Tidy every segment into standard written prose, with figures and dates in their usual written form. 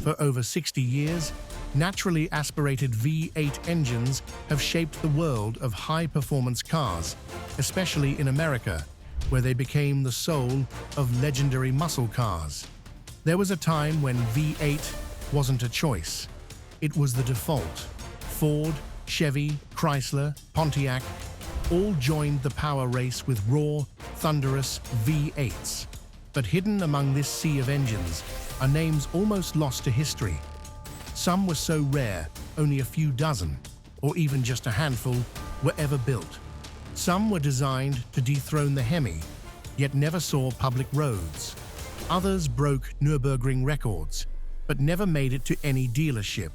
For over 60 years, naturally aspirated V8 engines have shaped the world of high-performance cars, especially in America, where they became the soul of legendary muscle cars. There was a time when V8 wasn't a choice. It was the default. Ford, Chevy, Chrysler, Pontiac all joined the power race with raw, thunderous V8s. But hidden among this sea of engines are names almost lost to history. Some were so rare, only a few dozen, or even just a handful, were ever built. Some were designed to dethrone the Hemi, yet never saw public roads. Others broke Nürburgring records, but never made it to any dealership.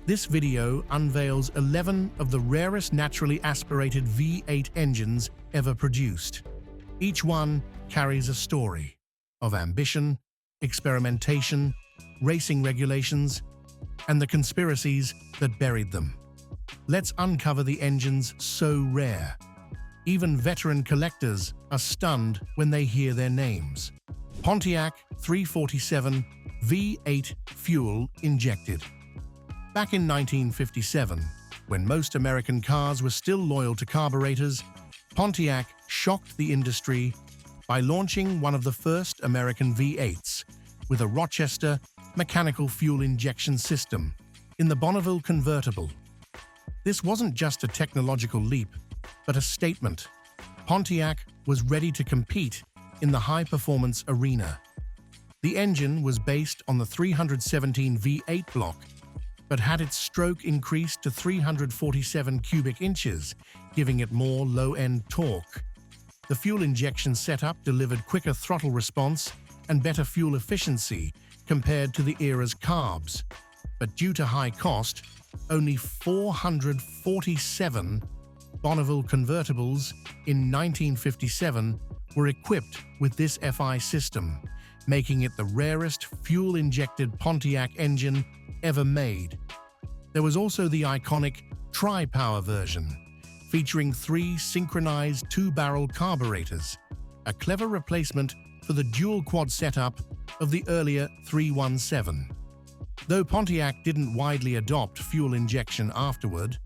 This video unveils 11 of the rarest naturally aspirated V8 engines ever produced. Each one carries a story of ambition, experimentation, racing regulations, and the conspiracies that buried them. Let's uncover the engines so rare. Even veteran collectors are stunned when they hear their names. Pontiac 347 V8 fuel injected. Back in 1957, when most American cars were still loyal to carburetors, Pontiac shocked the industry by launching one of the first American V8s with a Rochester mechanical fuel injection system in the Bonneville convertible. This wasn't just a technological leap, but a statement. Pontiac was ready to compete in the high-performance arena. The engine was based on the 317 V8 block, but had its stroke increased to 347 cubic inches, giving it more low-end torque. The fuel injection setup delivered quicker throttle response and better fuel efficiency compared to the era's carbs. But due to high cost, only 447 Bonneville convertibles in 1957 were equipped with this FI system, making it the rarest fuel-injected Pontiac engine ever made. There was also the iconic Tri-Power version, featuring 3 synchronized 2-barrel carburetors, a clever replacement for the dual-quad setup of the earlier 317. Though Pontiac didn't widely adopt fuel injection afterward,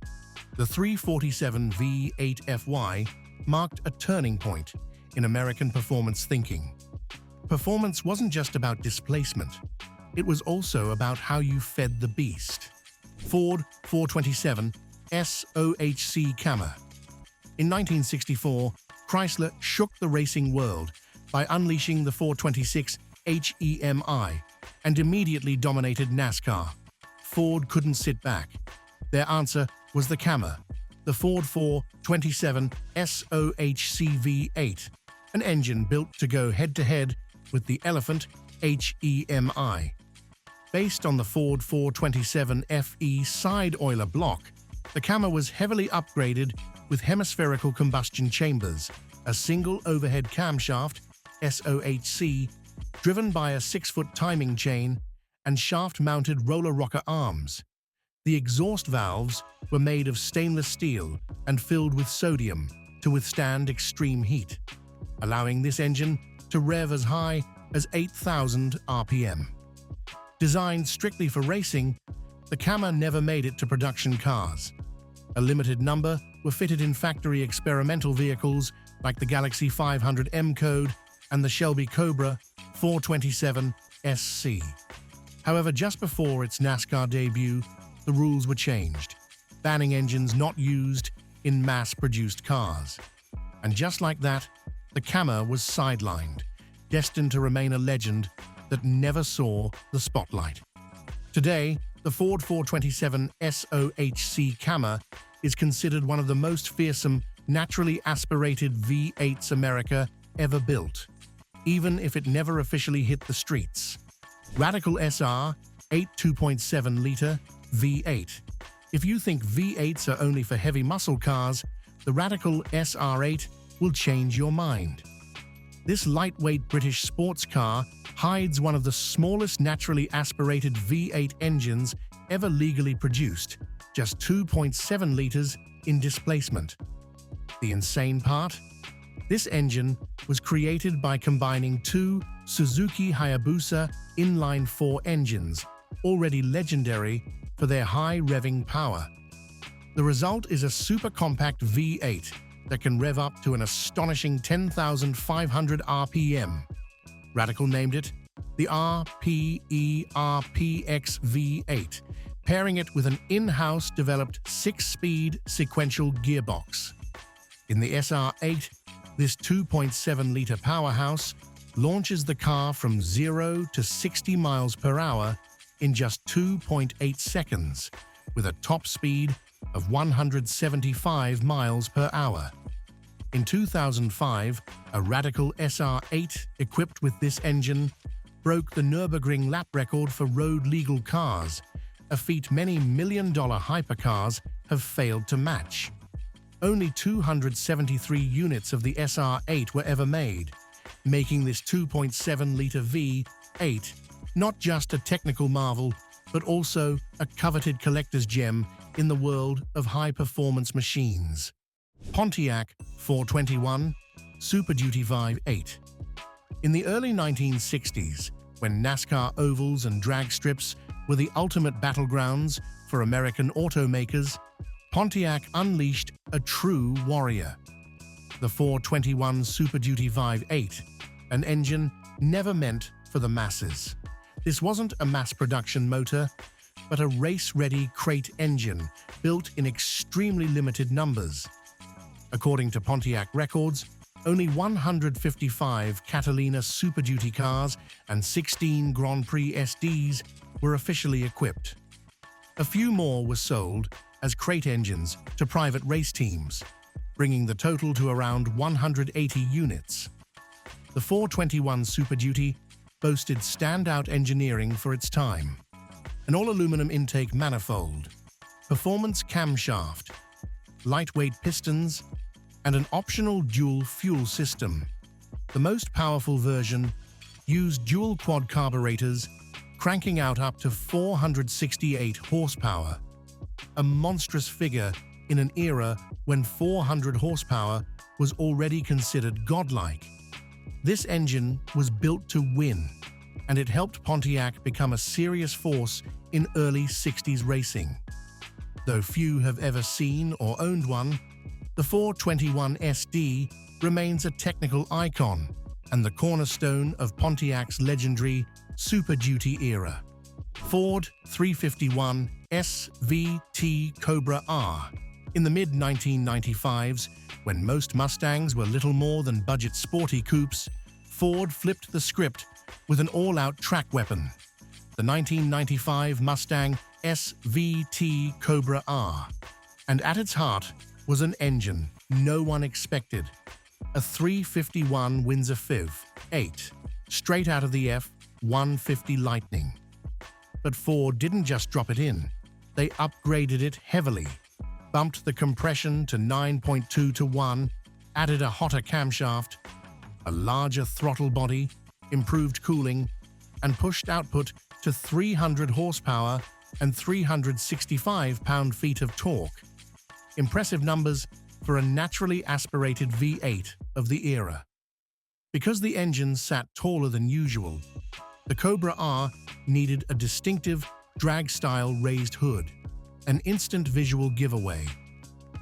the 347 V8 FY marked a turning point in American performance thinking. Performance wasn't just about displacement, it was also about how you fed the beast. Ford 427 SOHC Cammer. In 1964, Chrysler shook the racing world by unleashing the 426 HEMI and immediately dominated NASCAR. Ford couldn't sit back. Their answer was the Cammer, the Ford 427 SOHC V8, an engine built to go head-to-head with the Elephant HEMI. Based on the Ford 427 FE side-oiler block, the Cammer was heavily upgraded with hemispherical combustion chambers, a single overhead camshaft, SOHC, driven by a 6-foot timing chain, and shaft-mounted roller rocker arms. The exhaust valves were made of stainless steel and filled with sodium to withstand extreme heat, allowing this engine to rev as high as 8,000 RPM. Designed strictly for racing, the Cammer never made it to production cars. A limited number were fitted in factory experimental vehicles like the Galaxy 500 M Code and the Shelby Cobra 427 SC. However, just before its NASCAR debut, the rules were changed, banning engines not used in mass-produced cars. And just like that, the Cammer was sidelined, destined to remain a legend that never saw the spotlight. Today, the Ford 427 SOHC Cammer is considered one of the most fearsome, naturally aspirated V8s America ever built, even if it never officially hit the streets. Radical SR 8 2.7-liter V8. If you think V8s are only for heavy muscle cars, the Radical SR8 will change your mind. This lightweight British sports car hides one of the smallest naturally aspirated V8 engines ever legally produced, just 2.7 liters in displacement. The insane part? This engine was created by combining 2 Suzuki Hayabusa inline-4 engines already legendary for their high revving power. The result is a super compact V8 that can rev up to an astonishing 10,500 RPM. Radical named it the RPERPX V8, pairing it with an in-house developed 6-speed sequential gearbox. In the SR8, this 2.7-liter powerhouse launches the car from 0 to 60 miles per hour in just 2.8 seconds, with a top speed of 175 miles per hour. In 2005, a Radical SR8 equipped with this engine broke the Nürburgring lap record for road-legal cars, a feat many million-dollar hypercars have failed to match. Only 273 units of the SR8 were ever made, making this 2.7-liter V8 not just a technical marvel, but also a coveted collector's gem in the world of high-performance machines. Pontiac 421 Superduty V8. In the early 1960s, when NASCAR ovals and drag strips were the ultimate battlegrounds for American automakers, Pontiac unleashed a true warrior. The 421 Superduty V8, an engine never meant for the masses. This wasn't a mass-production motor, but a race-ready crate engine built in extremely limited numbers. According to Pontiac records, only 155 Catalina Super Duty cars and 16 Grand Prix SDs were officially equipped. A few more were sold as crate engines to private race teams, bringing the total to around 180 units. The 421 Super Duty boasted standout engineering for its time: an all-aluminum intake manifold, performance camshaft, lightweight pistons, and an optional dual fuel system. The most powerful version used dual quad carburetors, cranking out up to 468 horsepower, a monstrous figure in an era when 400 horsepower was already considered godlike. This engine was built to win, and it helped Pontiac become a serious force in early 60s racing. Though few have ever seen or owned one, the 421 SD remains a technical icon and the cornerstone of Pontiac's legendary Super Duty era. Ford 351 SVT Cobra R. In the mid-1995s, when most Mustangs were little more than budget sporty coupes, Ford flipped the script with an all-out track weapon: the 1995 Mustang SVT Cobra R. And at its heart was an engine no one expected, a 351 Windsor FIV8, straight out of the F-150 Lightning. But Ford didn't just drop it in, they upgraded it heavily, bumped the compression to 9.2 to 1, added a hotter camshaft, a larger throttle body, improved cooling, and pushed output to 300 horsepower and 365 pound-feet of torque. Impressive numbers for a naturally aspirated V8 of the era. Because the engine sat taller than usual, the Cobra R needed a distinctive drag-style raised hood, an instant visual giveaway.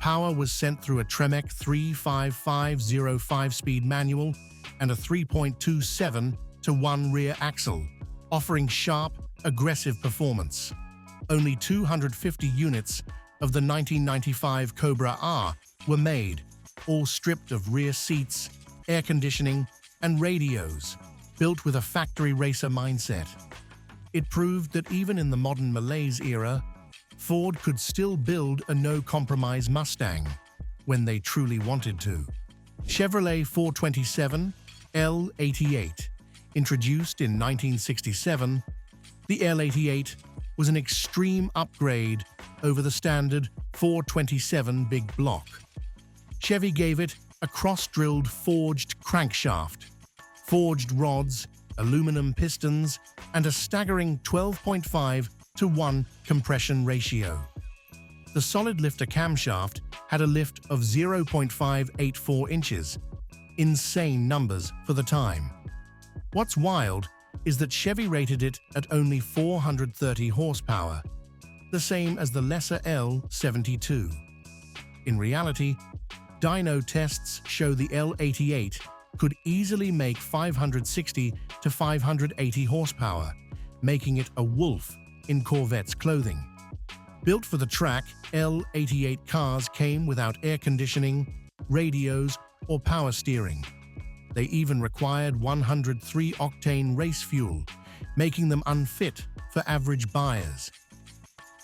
Power was sent through a Tremec 35505 speed manual and a 3.27 to 1 rear axle, offering sharp, aggressive performance. Only 250 units of the 1995 Cobra R were made, all stripped of rear seats, air conditioning, and radios, built with a factory racer mindset. It proved that even in the modern malaise era, Ford could still build a no-compromise Mustang when they truly wanted to. Chevrolet 427 L88. Introduced in 1967, the L88 was an extreme upgrade over the standard 427 big block. Chevy gave it a cross-drilled forged crankshaft, forged rods, aluminum pistons, and a staggering 12.5 to 1 compression ratio. The solid lifter camshaft had a lift of 0.584 inches, insane numbers for the time. What's wild is that Chevy rated it at only 430 horsepower, the same as the lesser L72. In reality, dyno tests show the L88 could easily make 560 to 580 horsepower, making it a wolf in Corvette's clothing. Built for the track, L88 cars came without air conditioning, radios, or power steering. They even required 103-octane race fuel, making them unfit for average buyers.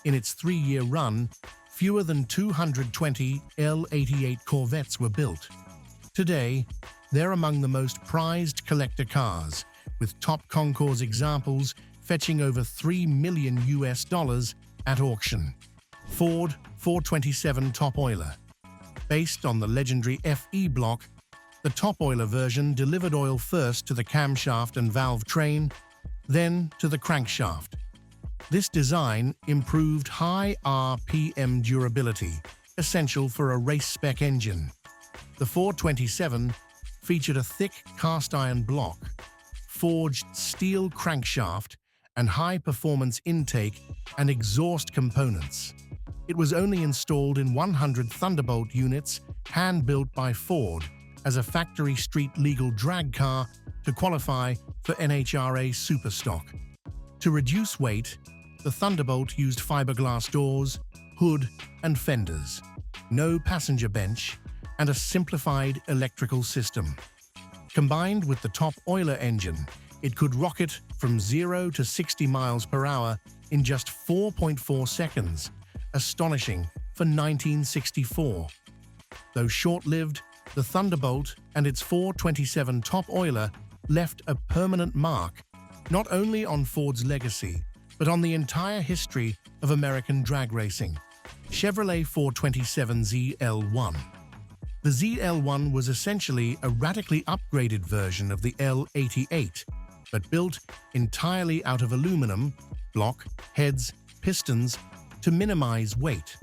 In its 3-year run, fewer than 220 L88 Corvettes were built. Today, they're among the most prized collector cars, with top concours examples fetching over $3 million at auction. Ford 427 Top Oiler. Based on the legendary FE block, the Top Oiler version delivered oil first to the camshaft and valve train, then to the crankshaft. This design improved high RPM durability, essential for a race-spec engine. The 427 featured a thick cast-iron block, forged steel crankshaft, and high-performance intake and exhaust components. It was only installed in 100 Thunderbolt units hand-built by Ford as a factory street legal drag car to qualify for NHRA Superstock. To reduce weight, the Thunderbolt used fiberglass doors, hood, and fenders, no passenger bench, and a simplified electrical system. Combined with the Top Oiler engine, it could rocket from 0 to 60 miles per hour in just 4.4 seconds, astonishing for 1964. Though short-lived, the Thunderbolt and its 427 Top Oiler left a permanent mark, not only on Ford's legacy, but on the entire history of American drag racing. Chevrolet 427 ZL1. The ZL1 was essentially a radically upgraded version of the L88, but built entirely out of aluminum, block, heads, pistons, to minimize weight.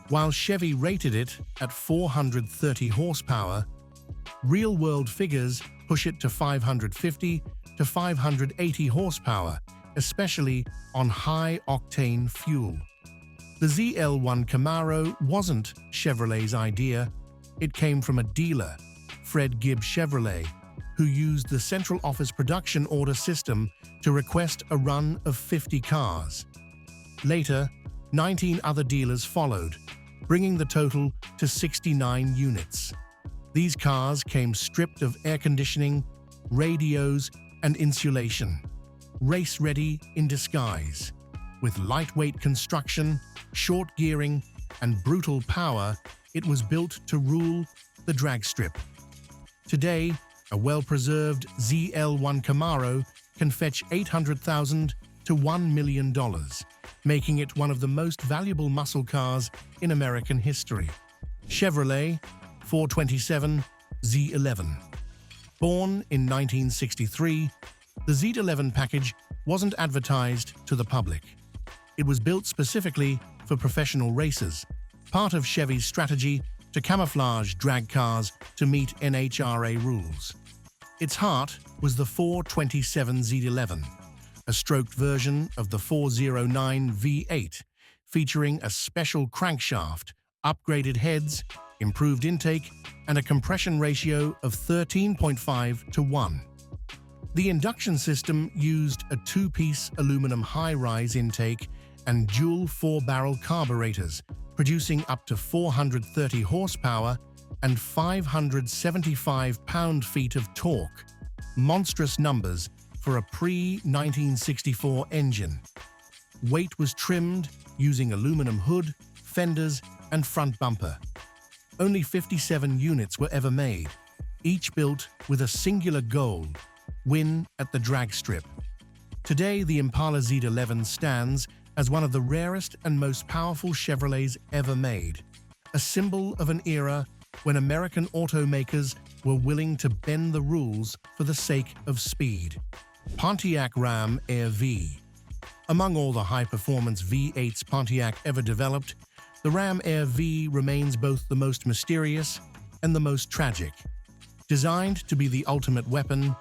While Chevy rated it at 430 horsepower, real-world figures push it to 550 to 580 horsepower, especially on high-octane fuel. The ZL1 Camaro wasn't Chevrolet's idea. It came from a dealer, Fred Gibb Chevrolet, who used the central office production order system to request a run of 50 cars. Later, 19 other dealers followed, bringing the total to 69 units. These cars came stripped of air conditioning, radios, and insulation, race-ready in disguise. With lightweight construction, short gearing, and brutal power, it was built to rule the drag strip. Today, a well-preserved ZL1 Camaro can fetch $800,000 to $1 million, making it one of the most valuable muscle cars in American history. Chevrolet 427 Z11. Born in 1963, the Z11 package wasn't advertised to the public. It was built specifically for professional racers, part of Chevy's strategy to camouflage drag cars to meet NHRA rules. Its heart was the 427 Z11, a stroked version of the 409 V8, featuring a special crankshaft, upgraded heads, improved intake, and a compression ratio of 13.5 to 1. The induction system used a two-piece aluminum high-rise intake and dual 4-barrel carburetors, producing up to 430 horsepower and 575 pound-feet of torque. Monstrous numbers for a pre-1964 engine. Weight was trimmed using aluminum hood, fenders, and front bumper. Only 57 units were ever made, each built with a singular goal: win at the drag strip. Today, the Impala Z11 stands as one of the rarest and most powerful Chevrolets ever made, a symbol of an era when American automakers were willing to bend the rules for the sake of speed. Pontiac Ram Air V. Among all the high-performance V8s Pontiac ever developed, the Ram Air V remains both the most mysterious and the most tragic. Designed to be the ultimate weapon,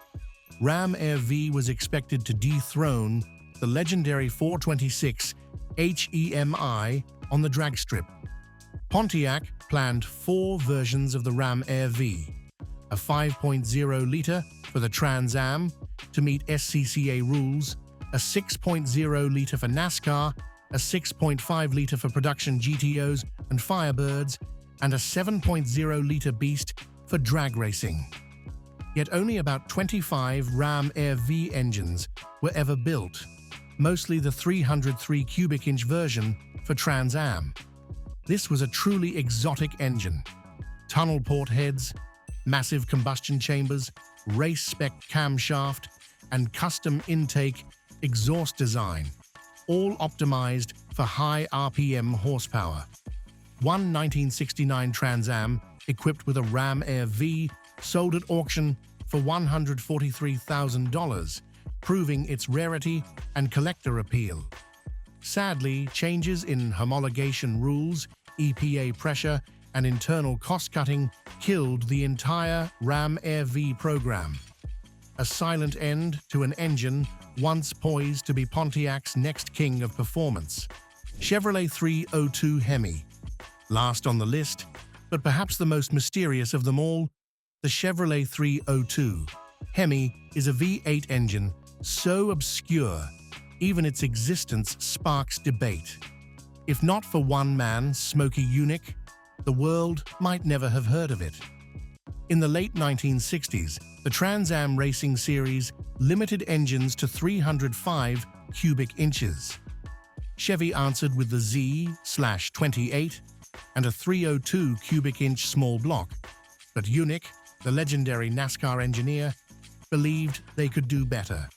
Ram Air V was expected to dethrone the legendary 426 Hemi on the drag strip. Pontiac planned 4 versions of the Ram Air V: a 5.0-liter for the Trans Am to meet SCCA rules, a 6.0-liter for NASCAR, a 6.5-liter for production GTOs and Firebirds, and a 7.0-liter beast for drag racing. Yet only about 25 Ram Air V engines were ever built, mostly the 303 cubic inch version for Trans Am. This was a truly exotic engine. Tunnel port heads, massive combustion chambers, race-spec camshaft, and custom intake exhaust design, all optimized for high RPM horsepower. One 1969 Trans Am equipped with a Ram Air V sold at auction for $143,000, proving its rarity and collector appeal. Sadly, changes in homologation rules, EPA pressure, and internal cost-cutting killed the entire Ram Air V program. A silent end to an engine once poised to be Pontiac's next king of performance. Chevrolet 302 Hemi. Last on the list, but perhaps the most mysterious of them all, the Chevrolet 302. Hemi is a V8 engine so obscure, even its existence sparks debate. If not for one man, Smokey Yunick, the world might never have heard of it. In the late 1960s, the Trans Am Racing Series limited engines to 305 cubic inches. Chevy answered with the Z/28 and a 302 cubic inch small block, but Yunick, the legendary NASCAR engineer, believed they could do better.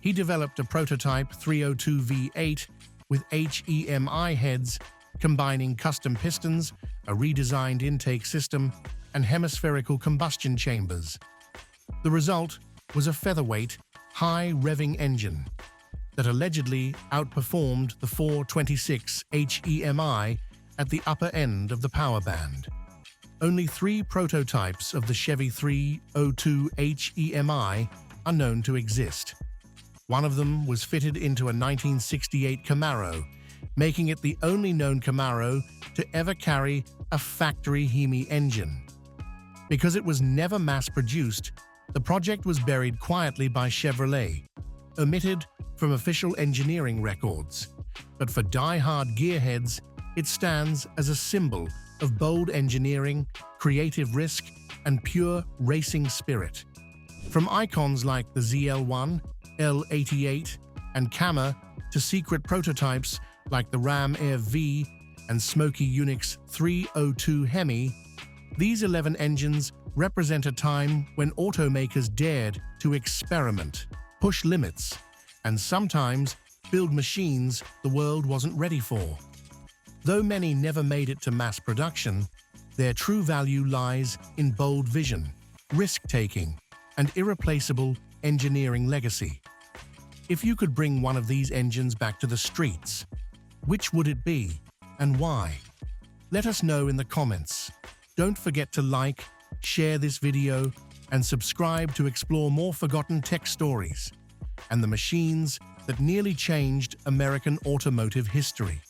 He developed a prototype 302 V8 with HEMI heads, combining custom pistons, a redesigned intake system, and hemispherical combustion chambers. The result was a featherweight, high-revving engine that allegedly outperformed the 426 HEMI at the upper end of the power band. Only 3 prototypes of the Chevy 302 HEMI are known to exist. One of them was fitted into a 1968 Camaro, making it the only known Camaro to ever carry a factory Hemi engine. Because it was never mass-produced, the project was buried quietly by Chevrolet, omitted from official engineering records. But for die-hard gearheads, it stands as a symbol of bold engineering, creative risk, and pure racing spirit. From icons like the ZL1, L88, and Cammer to secret prototypes like the Ram Air V and Smokey Yunick's 302 Hemi, these 11 engines represent a time when automakers dared to experiment, push limits, and sometimes build machines the world wasn't ready for. Though many never made it to mass production, their true value lies in bold vision, risk-taking, and irreplaceable engineering legacy. If you could bring one of these engines back to the streets, which would it be and why? Let us know in the comments. Don't forget to like, share this video, and subscribe to explore more forgotten tech stories and the machines that nearly changed American automotive history.